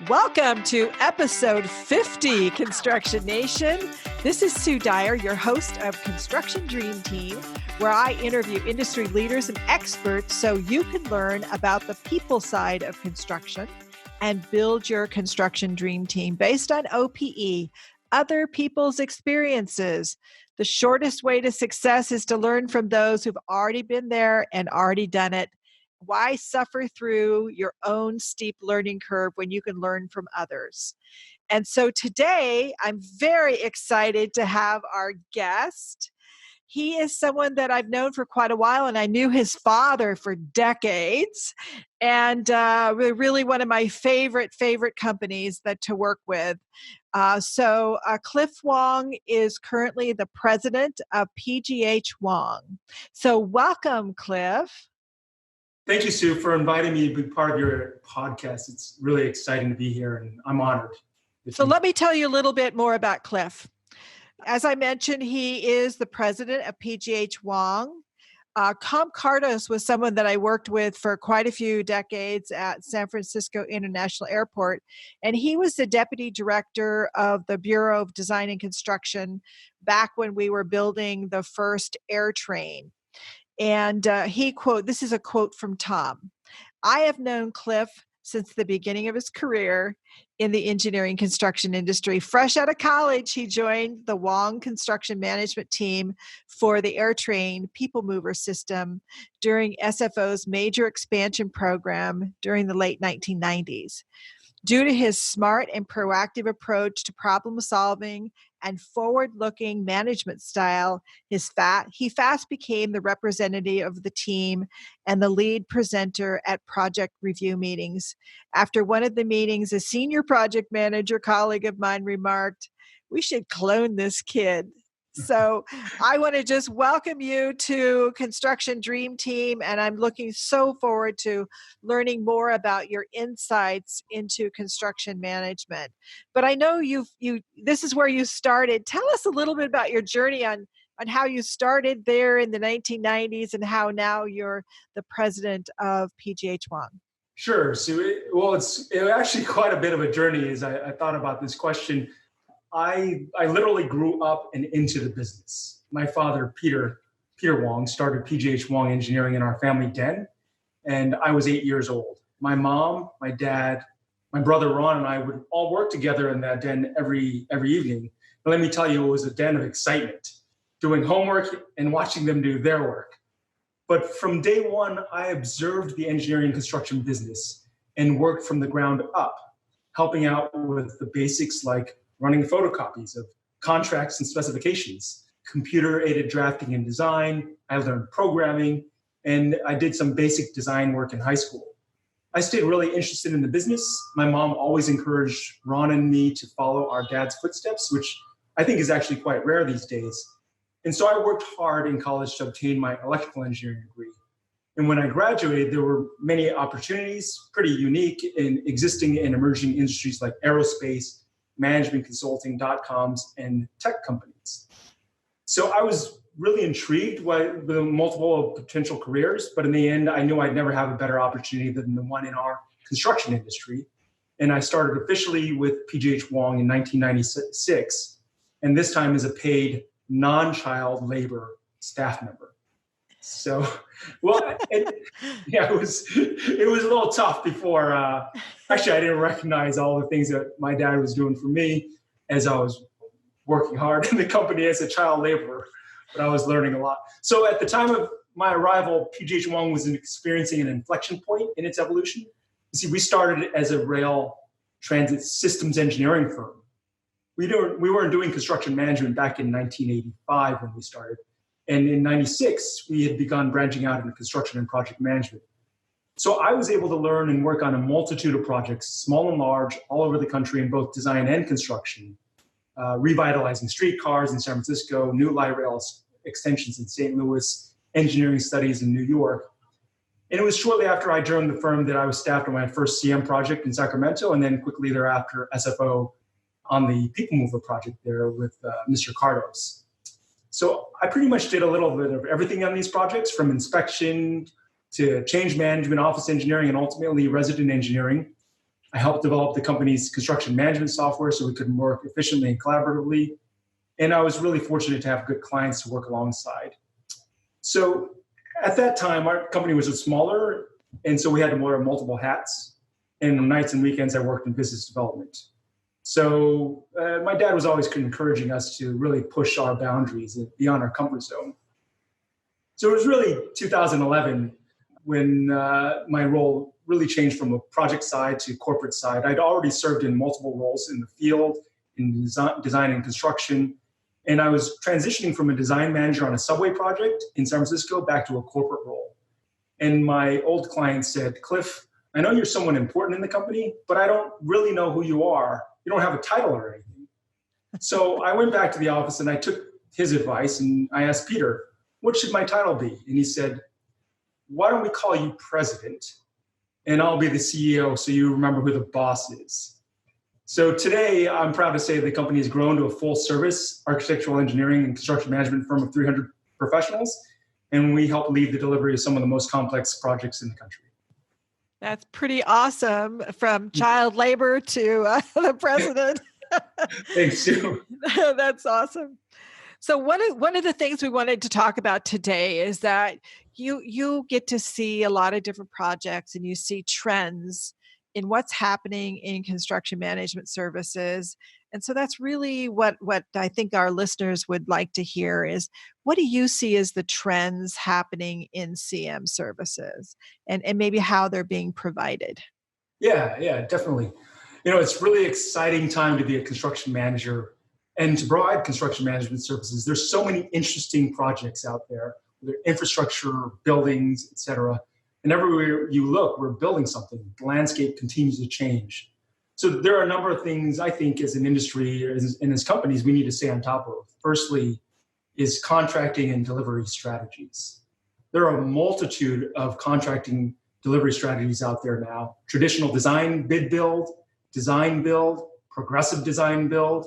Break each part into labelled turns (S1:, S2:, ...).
S1: Welcome to episode 50, Construction Nation. This is Sue Dyer, your host of Construction Dream Team, where I interview industry leaders and experts so you can learn about the people side of construction and build your construction dream team based on OPE, other people's experiences. The shortest way to success is to learn from those who've already been there and already done it. Why suffer through your own steep learning curve when you can learn from others? And so today, I'm very excited to have our guest. He is someone that I've known for quite a while, and I knew his father for decades. And really one of my favorite companies to work with. So Cliff Wong is currently the president of PGH Wong. So welcome, Cliff.
S2: Thank you, Sue, for inviting me to be part of your podcast. It's really exciting to be here, and I'm honored.
S1: So let me tell you a little bit more about Cliff. As I mentioned, he is the president of PGH Wong. Com Cardos was someone that I worked with for quite a few decades at San Francisco International Airport, and he was the deputy director of the Bureau of Design and Construction back when we were building the first air train. And this is a quote from Tom. "I have known Cliff since the beginning of his career in the engineering construction industry. Fresh out of college, he joined the Wong construction management team for the AirTrain People Mover system during SFO's major expansion program during the late 1990s. Due to his smart and proactive approach to problem solving and forward-looking management style, he fast became the representative of the team and the lead presenter at project review meetings. After one of the meetings, a senior project manager colleague of mine remarked, 'We should clone this kid.' So I want to just welcome you to Construction Dream Team, and I'm looking so forward to learning more about your insights into construction management. But I know this is where you started. Tell us a little bit about your journey on how you started there in the 1990s and how now you're the president of PGH Wong.
S2: Sure. So, it's actually quite a bit of a journey as I thought about this question. I literally grew up and into the business. My father, Peter Wong, started PGH Wong Engineering in our family den, and I was 8 years old. My mom, my dad, my brother Ron, and I would all work together in that den every evening. But let me tell you, it was a den of excitement, doing homework and watching them do their work. But from day one, I observed the engineering and construction business and worked from the ground up, helping out with the basics like running photocopies of contracts and specifications, computer-aided drafting and design. I learned programming, and I did some basic design work in high school. I stayed really interested in the business. My mom always encouraged Ron and me to follow our dad's footsteps, which I think is actually quite rare these days. And so I worked hard in college to obtain my electrical engineering degree. And when I graduated, there were many opportunities, pretty unique in existing and emerging industries like aerospace, management consulting, .coms, and tech companies. So I was really intrigued by the multiple potential careers, but in the end, I knew I'd never have a better opportunity than the one in our construction industry. And I started officially with PGH Wong in 1996, and this time as a paid non-child labor staff member. So, it was a little tough before. Actually, I didn't recognize all the things that my dad was doing for me as I was working hard in the company as a child laborer, but I was learning a lot. So at the time of my arrival, PGH Wong was experiencing an inflection point in its evolution. You see, we started as a rail transit systems engineering firm. We weren't doing construction management back in 1985 when we started. And in 96, we had begun branching out into construction and project management. So I was able to learn and work on a multitude of projects, small and large, all over the country in both design and construction, revitalizing streetcars in San Francisco, new light rail extensions in St. Louis, engineering studies in New York. And it was shortly after I joined the firm that I was staffed on my first CM project in Sacramento, and then quickly thereafter, SFO on the People Mover project there with Mr. Cardos. So I pretty much did a little bit of everything on these projects, from inspection to change management, office engineering, and ultimately resident engineering. I helped develop the company's construction management software so we could work efficiently and collaboratively. And I was really fortunate to have good clients to work alongside. So at that time, our company was smaller, and so we had to wear multiple hats. And on nights and weekends, I worked in business development. So my dad was always encouraging us to really push our boundaries beyond our comfort zone. So it was really 2011 when my role really changed from a project side to corporate side. I'd already served in multiple roles in the field, in design and construction, and I was transitioning from a design manager on a subway project in San Francisco back to a corporate role. And my old client said, Cliff, I know you're someone important in the company, but I don't really know who you are. You don't have a title or anything. So I went back to the office and I took his advice and I asked Peter, what should my title be? And he said, why don't we call you president and I'll be the CEO so you remember who the boss is. So today, I'm proud to say the company has grown to a full-service architectural engineering and construction management firm of 300 professionals, and we help lead the delivery of some of the most complex projects in the country.
S1: That's pretty awesome, from child labor to the president.
S2: Thanks, Sue.
S1: That's awesome. So one of the things we wanted to talk about today is that you get to see a lot of different projects and you see trends in what's happening in construction management services. And so that's really what I think our listeners would like to hear is, what do you see as the trends happening in CM services and maybe how they're being provided?
S2: Yeah, definitely. It's really exciting time to be a construction manager and to provide construction management services. There's so many interesting projects out there, whether infrastructure, buildings, et cetera. And everywhere you look, we're building something. The landscape continues to change. So there are a number of things I think as an industry and as companies we need to stay on top of. Firstly is contracting and delivery strategies. There are a multitude of contracting delivery strategies out there now. Traditional design, bid build, progressive design build,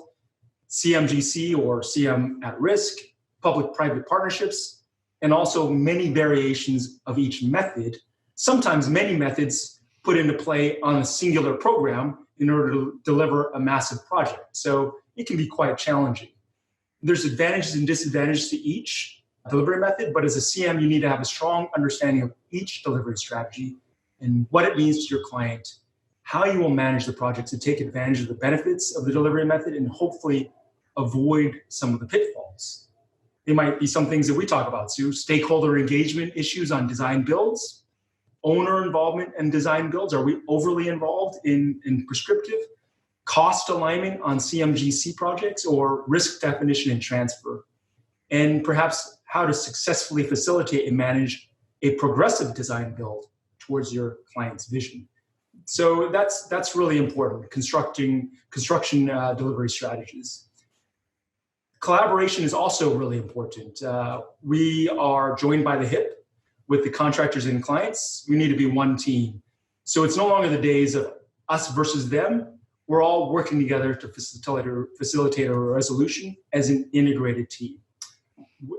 S2: CMGC or CM at risk, public-private partnerships, and also many variations of each method, sometimes many methods put into play on a singular program in order to deliver a massive project. So it can be quite challenging. There's advantages and disadvantages to each delivery method, but as a CM, you need to have a strong understanding of each delivery strategy and what it means to your client, how you will manage the project to take advantage of the benefits of the delivery method and hopefully avoid some of the pitfalls. They might be some things that we talk about, Sue, stakeholder engagement issues on design builds, owner involvement in design builds. Are we overly involved in prescriptive? Cost alignment on CMGC projects or risk definition and transfer? And perhaps how to successfully facilitate and manage a progressive design build towards your client's vision. So that's really important, construction delivery strategies. Collaboration is also really important. We are joined by the hip with the contractors and clients. We need to be one team. So it's no longer the days of us versus them. We're all working together to facilitate a resolution as an integrated team.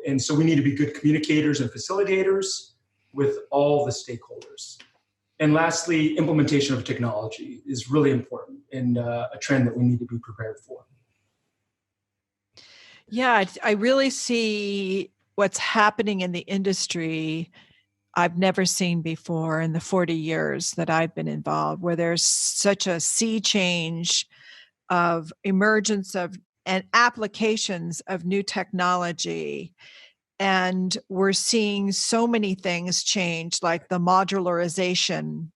S2: And so we need to be good communicators and facilitators with all the stakeholders. And lastly, implementation of technology is really important and a trend that we need to be prepared for.
S1: Yeah, I really see what's happening in the industry I've never seen before in the 40 years that I've been involved, where there's such a sea change of emergence of and applications of new technology. And we're seeing so many things change, like the modularization,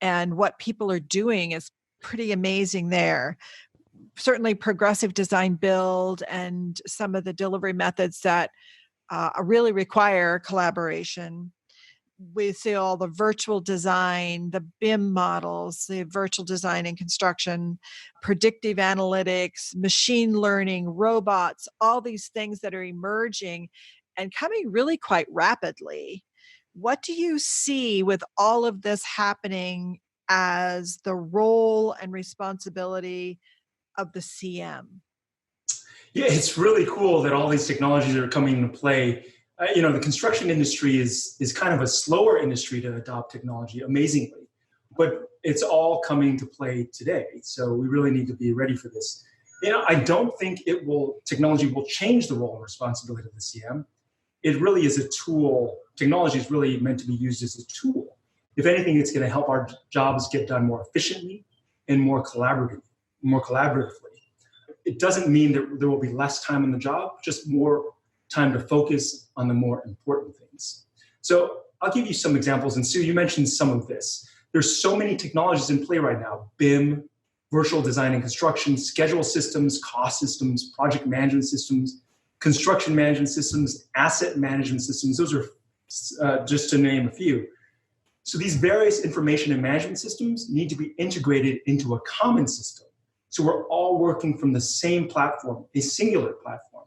S1: and what people are doing is pretty amazing there. Certainly progressive design build and some of the delivery methods that really require collaboration. We see all the virtual design, the BIM models, the virtual design and construction, predictive analytics, machine learning, robots, all these things that are emerging and coming really quite rapidly. What do you see with all of this happening as the role and responsibility of the CM?
S2: Yeah, it's really cool that all these technologies are coming into play. The construction industry is kind of a slower industry to adopt technology, amazingly. But it's all coming to play today. So we really need to be ready for this. I don't think technology will change the role and responsibility of the CM. It really is a tool. Technology is really meant to be used as a tool. If anything, it's going to help our jobs get done more efficiently and more collaboratively. It doesn't mean that there will be less time on the job, just more time to focus on the more important things. So I'll give you some examples. And Sue, you mentioned some of this. There's so many technologies in play right now: BIM, virtual design and construction, schedule systems, cost systems, project management systems, construction management systems, asset management systems. Those are just to name a few. So these various information and management systems need to be integrated into a common system. So we're all working from the same platform, a singular platform.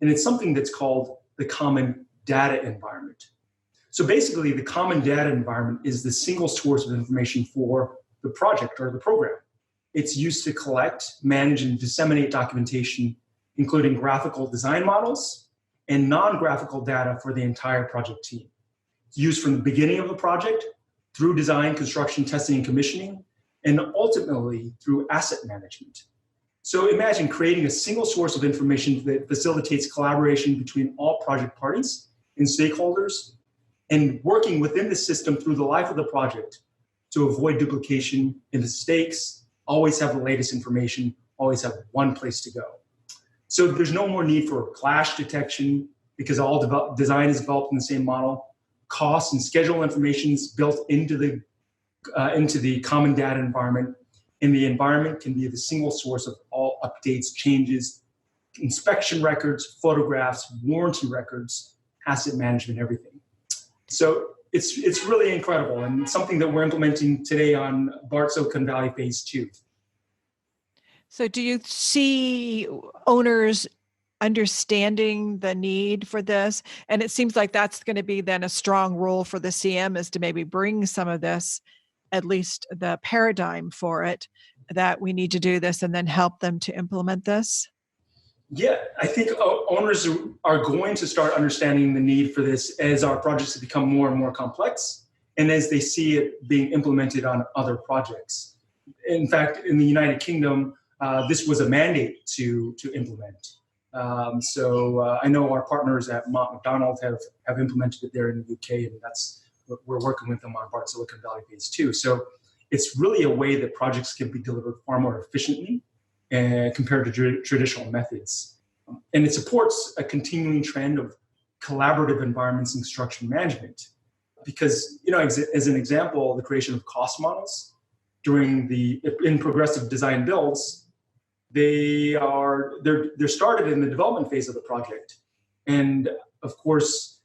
S2: And it's something that's called the common data environment. So basically, the common data environment is the single source of information for the project or the program. It's used to collect, manage, and disseminate documentation, including graphical design models and non-graphical data for the entire project team. It's used from the beginning of the project through design, construction, testing, and commissioning, and ultimately through asset management. So imagine creating a single source of information that facilitates collaboration between all project parties and stakeholders, and working within the system through the life of the project to avoid duplication and mistakes, always have the latest information, always have one place to go. So there's no more need for clash detection because all design is developed in the same model. Cost and schedule information is built into the common data environment, and the environment can be the single source of all updates, changes, inspection records, photographs, warranty records, asset management, everything. So it's really incredible, and something that we're implementing today on BART Silicon Valley Phase 2.
S1: So do you see owners understanding the need for this? And it seems like that's going to be then a strong role for the CM, is to maybe bring some of this, at least the paradigm for it, that we need to do this, and then help them to implement this.
S2: Yeah, I think owners are going to start understanding the need for this as our projects become more and more complex, and as they see it being implemented on other projects. In fact, in the United Kingdom, this was a mandate to implement. So I know our partners at Mott MacDonald have implemented it there in the UK, and that's what we're working with them on BART Silicon Valley Phase 2. So it's really a way that projects can be delivered far more efficiently compared to traditional methods. And it supports a continuing trend of collaborative environments in construction management. Because, as an example, the creation of cost models in progressive design builds, they're started in the development phase of the project. And of course,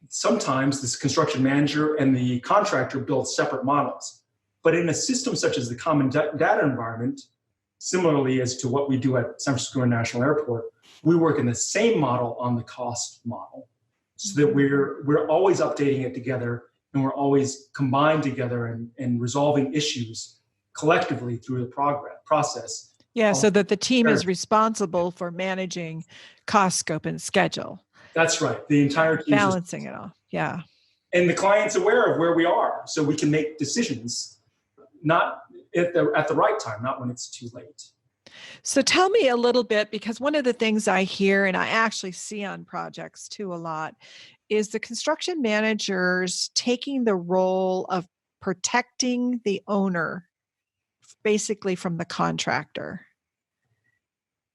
S2: sometimes this construction manager and the contractor build separate models. But in a system such as the common data environment, similarly as to what we do at San Francisco International Airport, we work in the same model on the cost model, so that we're always updating it together, and we're always combined together and resolving issues collectively through the process.
S1: Yeah, so that the team is responsible for managing cost, scope, and schedule.
S2: That's right. The entire team
S1: balancing it all. Yeah.
S2: And the client's aware of where we are, so we can make decisions not at the right time, not when it's too late.
S1: So tell me a little bit, because one of the things I hear, and I actually see on projects too a lot, is the construction managers taking the role of protecting the owner, basically from the contractor.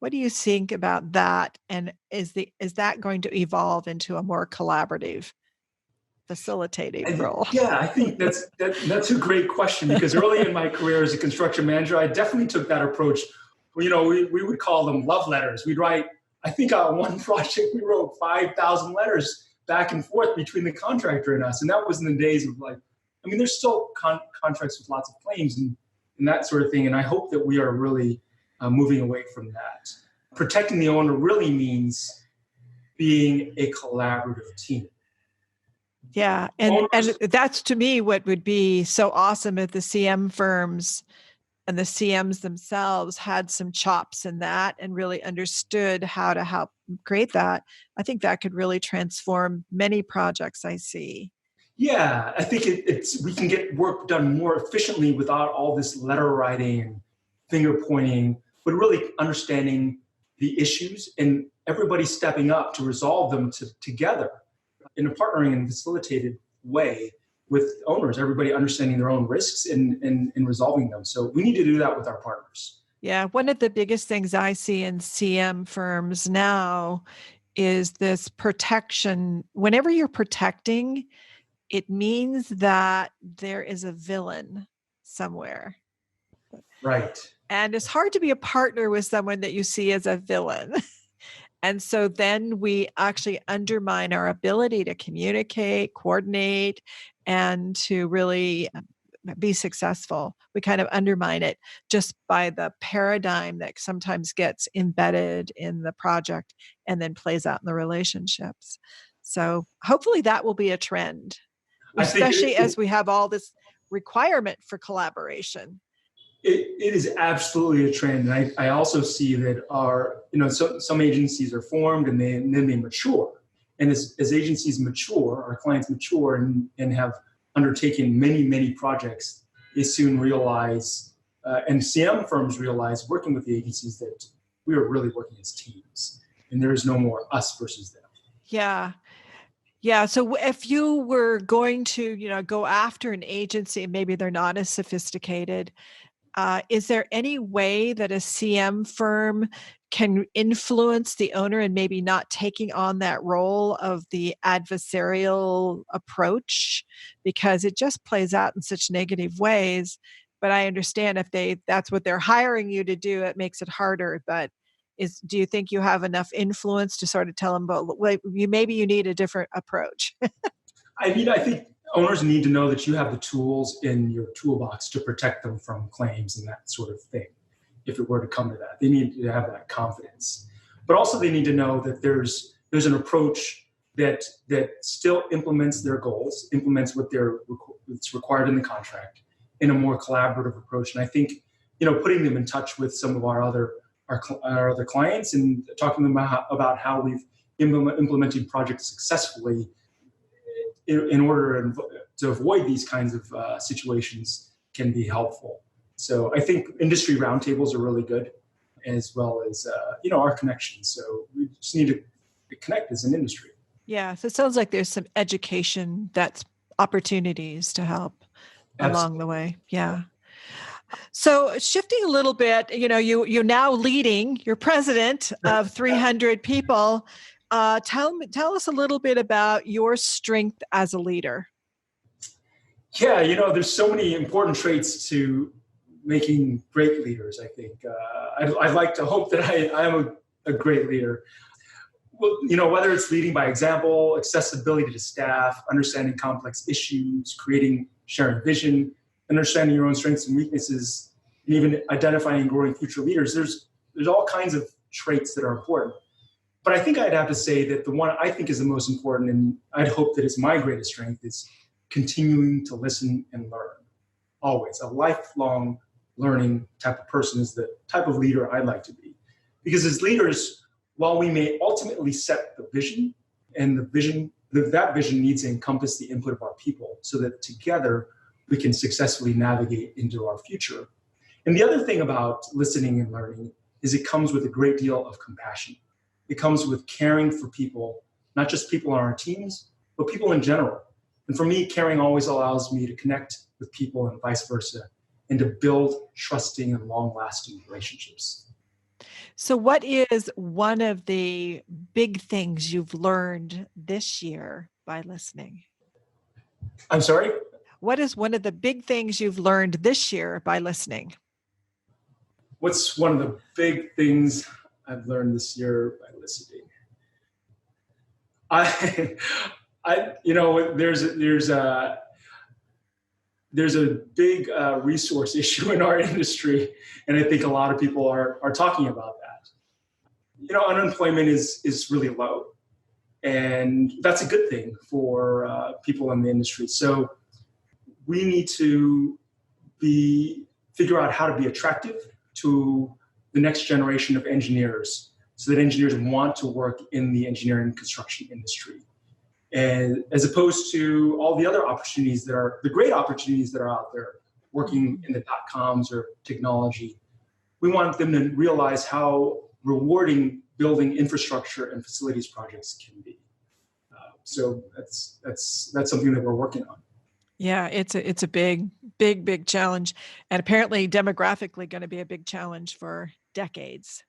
S1: What do you think about that? And is that going to evolve into a more collaborative, facilitating role?
S2: Yeah, I think that's a great question, because early in my career as a construction manager, I definitely took that approach. We would call them love letters. We'd write, I think on one project, we wrote 5,000 letters back and forth between the contractor and us. And that was in the days of there's still contracts with lots of claims and that sort of thing. And I hope that we are really moving away from that. Protecting the owner really means being a collaborative team.
S1: Yeah. And that's, to me, what would be so awesome if the CM firms and the CMs themselves had some chops in that and really understood how to help create that. I think that could really transform many projects I see.
S2: Yeah, I think we can get work done more efficiently without all this letter writing and finger pointing, but really understanding the issues and everybody stepping up to resolve them together in a partnering and facilitated way with owners, everybody understanding their own risks and resolving them. So we need to do that with our partners.
S1: Yeah, one of the biggest things I see in CM firms now is this protection. Whenever you're protecting, it means that there is a villain somewhere.
S2: Right.
S1: And it's hard to be a partner with someone that you see as a villain. And so then we actually undermine our ability to communicate, coordinate, and to really be successful. We kind of undermine it just by the paradigm that sometimes gets embedded in the project and then plays out in the relationships. So hopefully that will be a trend,
S2: I think
S1: especially as we have all this requirement for collaboration.
S2: It is absolutely a trend. And I also see that some agencies are formed and then they mature. And as agencies mature, our clients mature and have undertaken many, many projects, they soon realize, and CM firms realize, working with the agencies, that we are really working as teams. And there is no more us versus them.
S1: Yeah. Yeah. So if you were going to, go after an agency, maybe they're not as sophisticated, is there any way that a CM firm can influence the owner and maybe not taking on that role of the adversarial approach, because it just plays out in such negative ways? But I understand if that's what they're hiring you to do, it makes it harder. But do you think you have enough influence to sort of tell them, but maybe you need a different approach?
S2: I think owners need to know that you have the tools in your toolbox to protect them from claims and that sort of thing. If it were to come to that, they need to have that confidence. But also they need to know that there's an approach that still implements their goals, implements what's required in the contract in a more collaborative approach. And I think, putting them in touch with some of our other clients and talking to them about how we've implemented projects successfully in order to avoid these kinds of situations can be helpful. So I think industry roundtables are really good, as well as our connections. So we just need to connect as an industry.
S1: Yeah, so it sounds like there's some education that's opportunities to help along the way. Yeah. So shifting a little bit, you're now you're president of 300 people. Tell us a little bit about your strength as a leader.
S2: Yeah, there's so many important traits to making great leaders, I think. I'd like to hope that I am a great leader. Well, whether it's leading by example, accessibility to staff, understanding complex issues, sharing vision, understanding your own strengths and weaknesses, and even identifying and growing future leaders, there's all kinds of traits that are important. But I think I'd have to say that the one I think is the most important, and I'd hope that it's my greatest strength, is continuing to listen and learn. Always. A lifelong learning type of person is the type of leader I'd like to be. Because as leaders, while we may ultimately set the vision, and that vision needs to encompass the input of our people so that together we can successfully navigate into our future. And the other thing about listening and learning is it comes with a great deal of compassion. It comes with caring for people, not just people on our teams, but people in general. And for me, caring always allows me to connect with people and vice versa, and to build trusting and long-lasting relationships.
S1: So what is one of the big things you've learned this year by listening?
S2: I'm sorry?
S1: What is one of the big things you've learned this year by listening?
S2: What's one of the big things I've learned this year by listening? There's a big resource issue in our industry, and I think a lot of people are talking about that. Unemployment is really low, and that's a good thing for people in the industry. So we need to figure out how to be attractive to the next generation of engineers, so that engineers want to work in the engineering and construction industry. and as opposed to all the other opportunities that are the great opportunities that are out there working in the .coms or technology. We want them to realize how rewarding building infrastructure and facilities projects can be. So that's something that we're working on.
S1: Yeah, it's a big challenge, and apparently demographically going to be a big challenge for decades.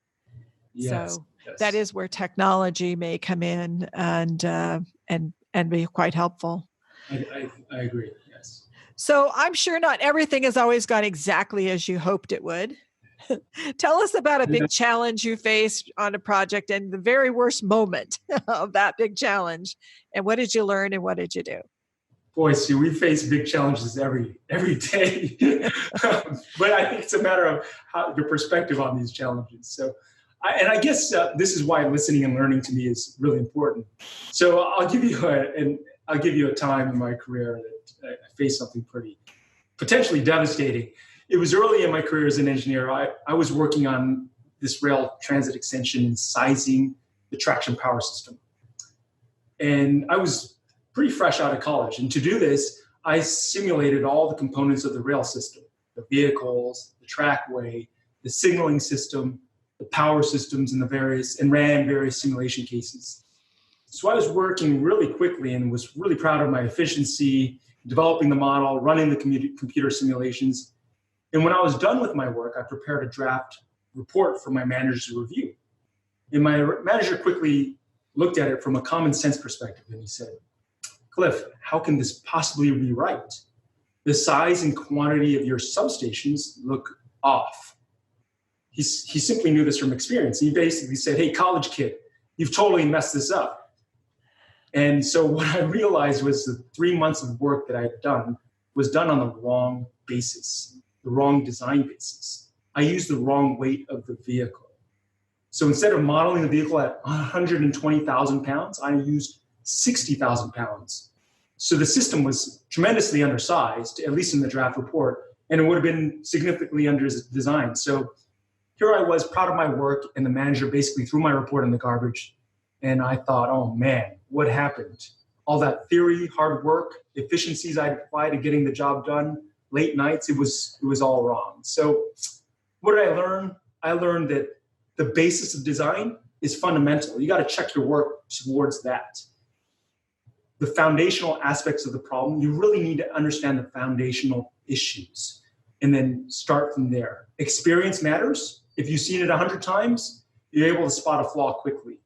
S2: Yes,
S1: So
S2: yes.
S1: that is where technology may come in and be quite helpful.
S2: I agree. Yes.
S1: So I'm sure not everything has always gone exactly as you hoped it would. Tell us about a big challenge you faced on a project and the very worst moment of that big challenge. And what did you learn and what did you do?
S2: Boy, see, we face big challenges every day. But I think it's a matter of your perspective on these challenges. So, I guess this is why listening and learning to me is really important. So I'll give you a time in my career that I faced something pretty potentially devastating. It was early in my career as an engineer. I was working on this rail transit extension and sizing the traction power system. And I was pretty fresh out of college. And to do this, I simulated all the components of the rail system, the vehicles, the trackway, the signaling system, the power systems, and ran various simulation cases. So I was working really quickly and was really proud of my efficiency, developing the model, running the computer simulations. And when I was done with my work, I prepared a draft report for my manager to review. And my manager quickly looked at it from a common sense perspective. And he said, "Cliff, how can this possibly be right? The size and quantity of your substations look off." He simply knew this from experience. He basically said, "Hey, college kid, you've totally messed this up." And so what I realized was the 3 months of work that I had done was done on the wrong basis, the wrong design basis. I used the wrong weight of the vehicle. So instead of modeling the vehicle at 120,000 pounds, I used 60,000 pounds. So the system was tremendously undersized, at least in the draft report, and it would have been significantly under designed. So here I was, proud of my work, and the manager basically threw my report in the garbage. And I thought, oh man, what happened? All that theory, hard work, efficiencies I'd applied to getting the job done, late nights, it was all wrong. So what did I learn? I learned that the basis of design is fundamental. You got to check your work towards that. The foundational aspects of the problem, you really need to understand the foundational issues and then start from there. Experience matters. If you've seen it 100 times, you're able to spot a flaw quickly.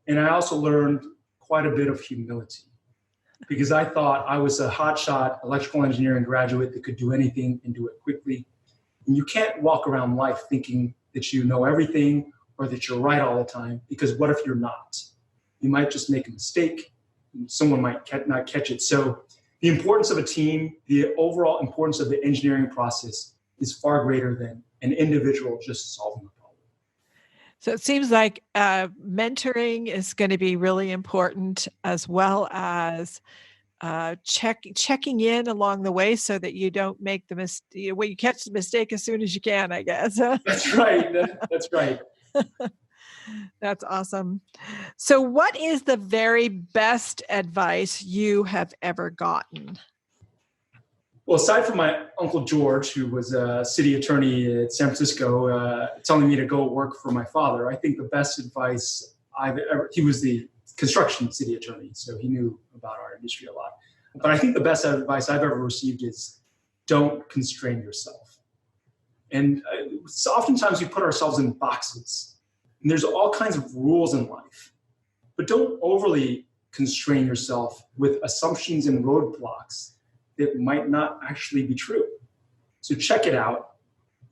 S2: And I also learned quite a bit of humility because I thought I was a hotshot electrical engineering graduate that could do anything and do it quickly. And you can't walk around life thinking that you know everything or that you're right all the time, because what if you're not? You might just make a mistake. Someone might not catch it. So the importance of a team, the overall importance of the engineering process is far greater than an individual just solving a problem.
S1: So it seems like mentoring is going to be really important, as well as checking in along the way so that you don't make the mistake. Well, you catch the mistake as soon as you can, I guess.
S2: That's right. That's right.
S1: That's awesome. So what is the very best advice you have ever gotten?
S2: Well, aside from my Uncle George, who was a city attorney at San Francisco, telling me to go work for my father, I think the best advice he was the construction city attorney, so he knew about our industry a lot. But I think the best advice I've ever received is don't constrain yourself. And so oftentimes we put ourselves in boxes. And there's all kinds of rules in life, but don't overly constrain yourself with assumptions and roadblocks that might not actually be true. So check it out.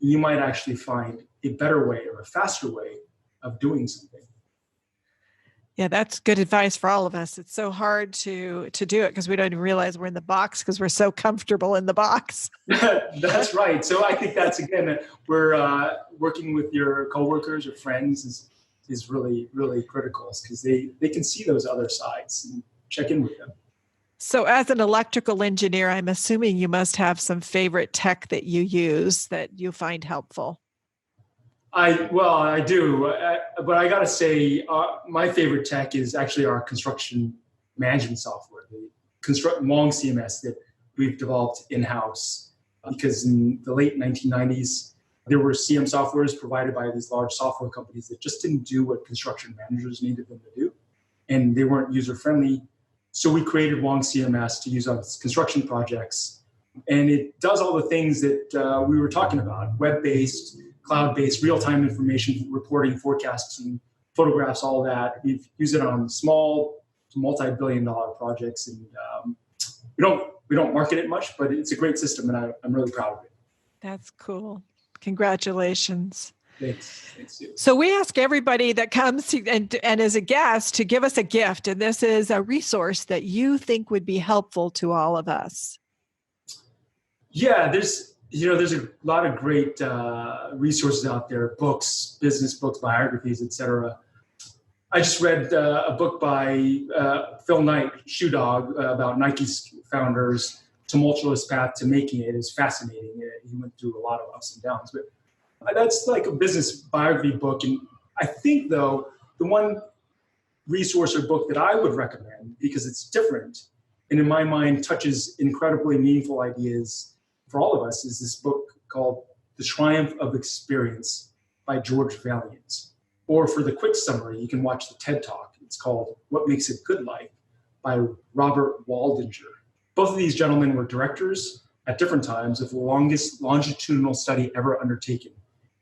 S2: You might actually find a better way or a faster way of doing something.
S1: Yeah, that's good advice for all of us. It's so hard to do it because we don't even realize we're in the box because we're so comfortable in the box.
S2: That's right. So I think that's, again, where working with your coworkers or friends is really, really critical, because they can see those other sides and check in with them.
S1: So as an electrical engineer, I'm assuming you must have some favorite tech that you use that you find helpful.
S2: I do, but I got to say, my favorite tech is actually our construction management software, the Wong CMS that we've developed in-house. Because in the late 1990s, there were CM softwares provided by these large software companies that just didn't do what construction managers needed them to do, and they weren't user-friendly. So we created Wong CMS to use on construction projects, and it does all the things that we were talking about: web-based, cloud-based, real-time information reporting, forecasting, photographs, all that. We've used it on small to multi-billion-dollar projects, and we don't market it much, but it's a great system, and I'm really proud of it.
S1: That's cool. Congratulations.
S2: Thanks. Sue.
S1: So we ask everybody that comes and is a guest to give us a gift, and this is a resource that you think would be helpful to all of us.
S2: Yeah, there's a lot of great resources out there: books, business books, biographies, etc. I just read a book by Phil Knight, Shoe Dog, about Nike's founder's tumultuous path to making it. Is fascinating. He went through a lot of ups and downs, but that's like a business biography book. And I think, though, the one resource or book that I would recommend, because it's different and in my mind touches incredibly meaningful ideas for all of us, is this book called The Triumph of Experience by George Vaillant. Or for the quick summary, you can watch the TED Talk. It's called What Makes a Good Life by Robert Waldinger. Both of these gentlemen were directors at different times of the longest longitudinal study ever undertaken.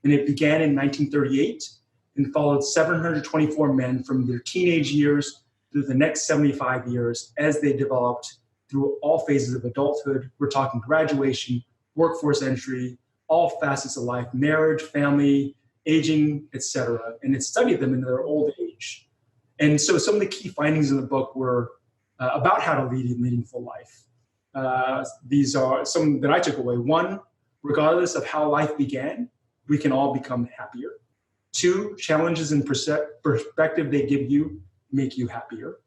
S2: And it began in 1938 and followed 724 men from their teenage years through the next 75 years as they developed through all phases of adulthood. We're talking graduation, workforce entry, all facets of life, marriage, family, aging, etc. And it studied them in their old age. And so some of the key findings in the book were about how to lead a meaningful life. These are some that I took away. 1, regardless of how life began, we can all become happier. 2, challenges and perspective they give you make you happier.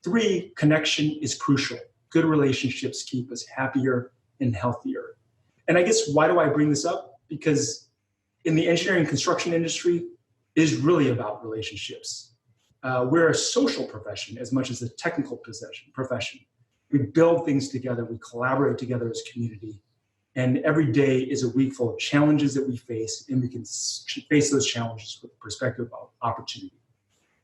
S2: 3, connection is crucial. Good relationships keep us happier and healthier. And I guess, why do I bring this up? Because in the engineering and construction industry, it is really about relationships. We're a social profession as much as a technical profession. We build things together, we collaborate together as a community. And every day is a week full of challenges that we face, and we can face those challenges with the perspective of opportunity.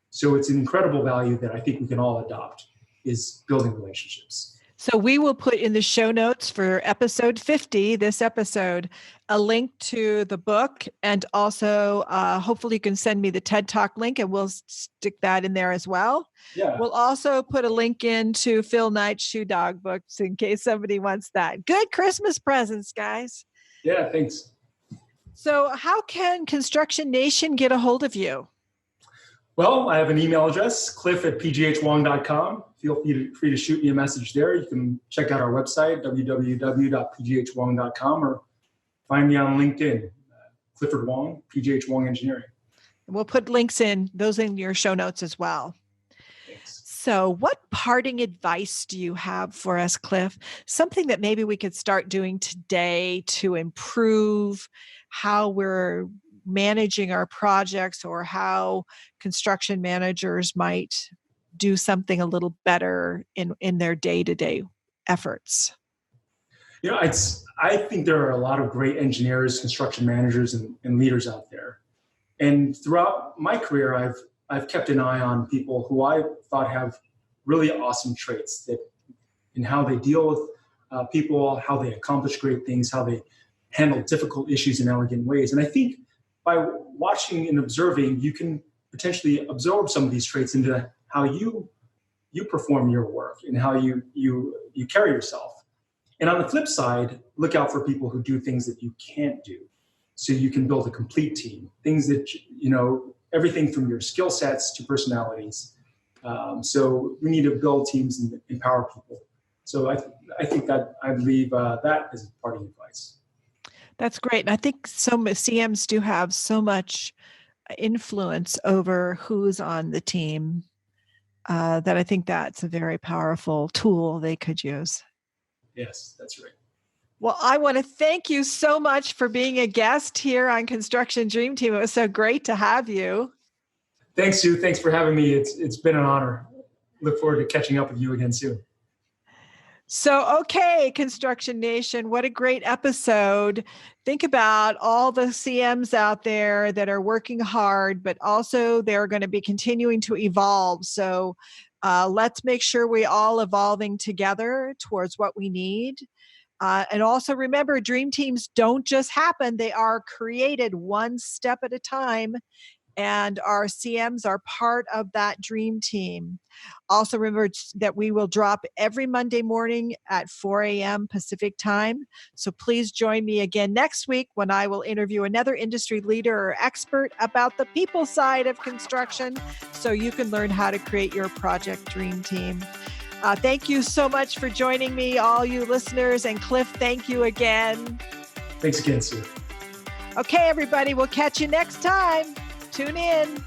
S2: So it's an incredible value that I think we can all adopt, is building relationships.
S1: So we will put in the show notes for episode 50, this episode, a link to the book, and also hopefully you can send me the TED Talk link, and we'll stick that in there as well.
S2: Yeah.
S1: We'll also put a link into Phil Knight's Shoe Dog books in case somebody wants that. Good Christmas presents, guys.
S2: Yeah, thanks.
S1: So how can Construction Nation get a hold of you?
S2: Well, I have an email address, cliff@pghwong.com. Feel free to shoot me a message there. You can check out our website, www.pghwong.com, or find me on LinkedIn, Clifford Wong, PGH Wong Engineering.
S1: We'll put links in those in your show notes as well.
S2: Thanks.
S1: So what parting advice do you have for us, Cliff? Something that maybe we could start doing today to improve how we're managing our projects, or how construction managers might do something a little better in their day-to-day efforts?
S2: I think there are a lot of great engineers, construction managers, and leaders out there. And throughout my career, I've kept an eye on people who I thought have really awesome traits that in how they deal with people, how they accomplish great things, how they handle difficult issues in elegant ways. And I think by watching and observing, you can potentially absorb some of these traits into how you perform your work and how you carry yourself. And on the flip side, look out for people who do things that you can't do, so you can build a complete team. Things that, everything from your skill sets to personalities. So we need to build teams and empower people. So I think that I'd leave that as parting advice.
S1: That's great. And I think some CMs do have so much influence over who's on the team that I think that's a very powerful tool they could use.
S2: Yes, that's right.
S1: Well, I want to thank you so much for being a guest here on Construction Dream Team. It was so great to have you.
S2: Thanks, Sue. Thanks for having me. It's been an honor. look forward to catching up with you again soon.
S1: So, okay, Construction Nation, what a great episode. Think about all the CMs out there that are working hard, but also they're going to be continuing to evolve. So let's make sure we're all evolving together towards what we need. And also remember, dream teams don't just happen. They are created one step at a time. And our CMs are part of that dream team. Also, remember that we will drop every Monday morning at 4 a.m. Pacific time. So please join me again next week when I will interview another industry leader or expert about the people side of construction so you can learn how to create your project dream team. Thank you so much for joining me, all you listeners. And Cliff, thank you again.
S2: Thanks again, Sue.
S1: Okay, everybody, we'll catch you next time. Tune in.